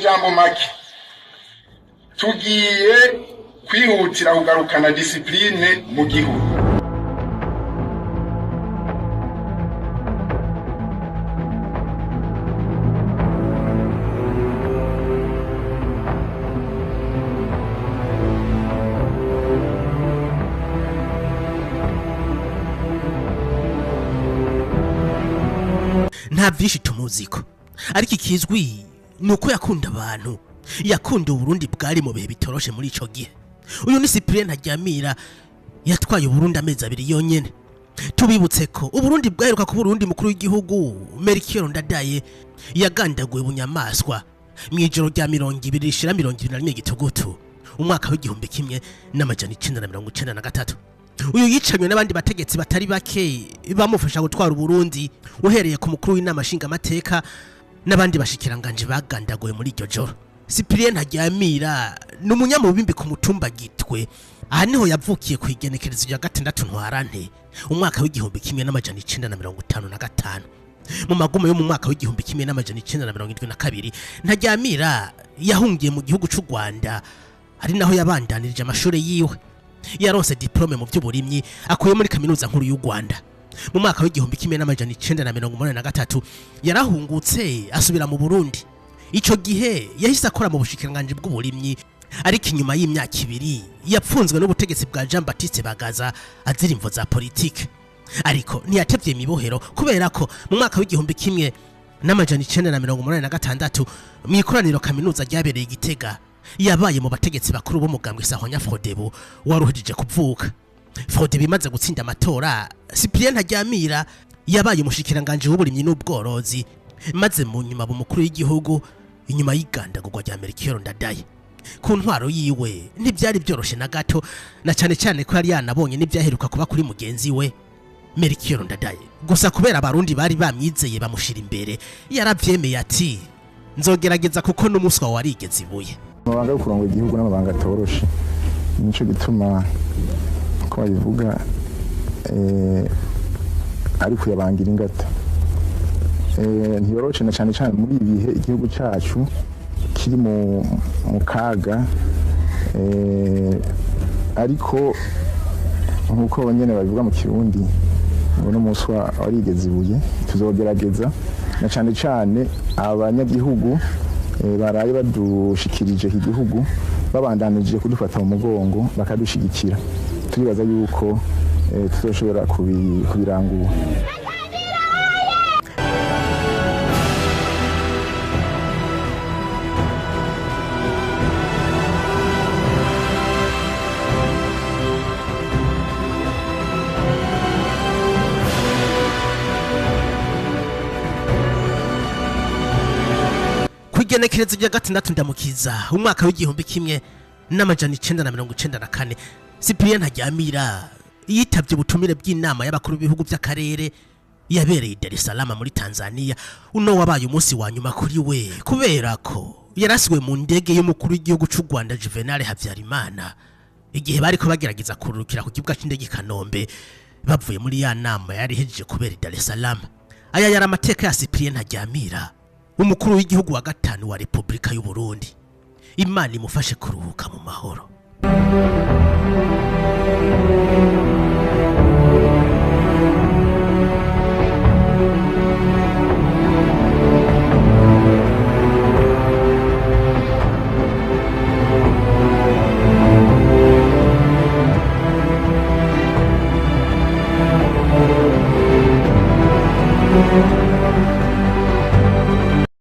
Jambo make tugiye kwihutira kugarukana discipline mu gihugu. Nta byinshi tumuziko ariko ikizwi nuko yakunda abantu, yakunda Burundi bwari mu bihe bitoroshe muri ico gihe. Uyu ni Cyprien Ntaryamira yatwaye Burundi amezi 2 yonyene. Tubibutse ko Burundi bwaheruka ku Burundi mukuru w'igihugu Melchior Ndadaye yagandaguye bunyamaswa mwijoro rya 2021 Gitugutu umwaka w'igihumbi kimwe n'amajana 1993. Uyu yicanywe n'abandi bategetsi batari bake bamufasha gutwara Burundi, uhereye ku mukuru w'inama nshinga mateka n'abandi bashikiranganje bagandaguye muri iryo joro. Cyprien Ntaryamira n'umunyamubimbi ku mutumba Gitwe, aha niho yavukiye ku igenekerezo rya 6 Ntwarante umwaka w'igihumbi kimwe n'amajana 1955. Mu magumo yo mu mwaka w'igihumbi kimwe n'amajana 1972 Ntaryamira yahungiye mu gihugu cy'u Rwanda, ari naho yabandanirije amashuri yiwe. Yaronse diplome mu by'uburimyi akuye muri kaminuza nkuru y'u Rwanda. Mu mwaka w'igihumbi kimwe n'amajana 1983 yarahungutse asubira mu Burundi. Ico gihe yahise akora mu bushikiranganje bw'uburimyi, ariko inyuma y'imyaka 2 yapfunzwe n'ubutegetsi bwa Jean Baptiste Bagaza azira imvo za politike. Ariko ntiyatevye imibohero kubera ko mu mwaka w'igihumbi kimwe n'amajana 1986 mu ikoraniro kaminuza ryabereye Igitega yabaye mu bategetsi bakuru bo mugambwe Sahwanya Frodebu waruhejije kuvuka. Frodebu imaze gutsinda amatora, Cyprien Ntaryamira yabaye umushikiranganje w'uburimyi n'ubworozi, maze mu nyuma b'umukuru w'igihugu inyuma y'igandagurwa rya Melchior Ndadaye. Ku ntwaro yiwe ntibyari byoroshe na gato, na cyane ko yari yanabonye n'ibyaheruka kuba kuri mugenzi we Melchior Ndadaye. Gusa kubera abarundi bari bamwizeye bamushira imbere, yaravyemeye ati nzogerageza kuko n'umuswa warigeze ibuye. Amabanga yo kurongora igihugu n'amabanga atoroshe, nico gituma ko bayivuga ari kuyabangira ingata. Ntiyoroshe na cyane muri ibihe igihugu cyacu kiri mu kaga, ariko nkuko nyene babivuga mu Kirundi ngo n'umuswa warigeze ibuye. Tuzogerageza na cyane abanyagihugu baraye badushikirije igihugu babandanije kudufata mu mugongo bakadushigikira. Turibaza yuko tuzoshobora kubirangura. Igenekerezo rya 6 Ndamukiza umwaka w'igihumbi kimwe n'amajana 1994 Cyprien Ntaryamira yitavye ubutumire bw'inama y'abakuru b'ibihugu by'akarere yabereye Dar es Salaam muri Tanzania. Uno wabaye umunsi wa nyuma kuri we kubera ko yarasiwe mu ndege y'umukuru w'igihugu cy'u Rwanda Juvenal Habyarimana igihe bari ko bagerageza kururukira ku kibuga cy'indege Kanombe bavuye muri ya nama yari hejeje kubera Dar es Salaam. Aya yari amateka ya Cyprien Ntaryamira, umukuru w'igihugu wa 5 wa Republika y'u Burundi. Imana imufashe kuruhuka mu mahoro.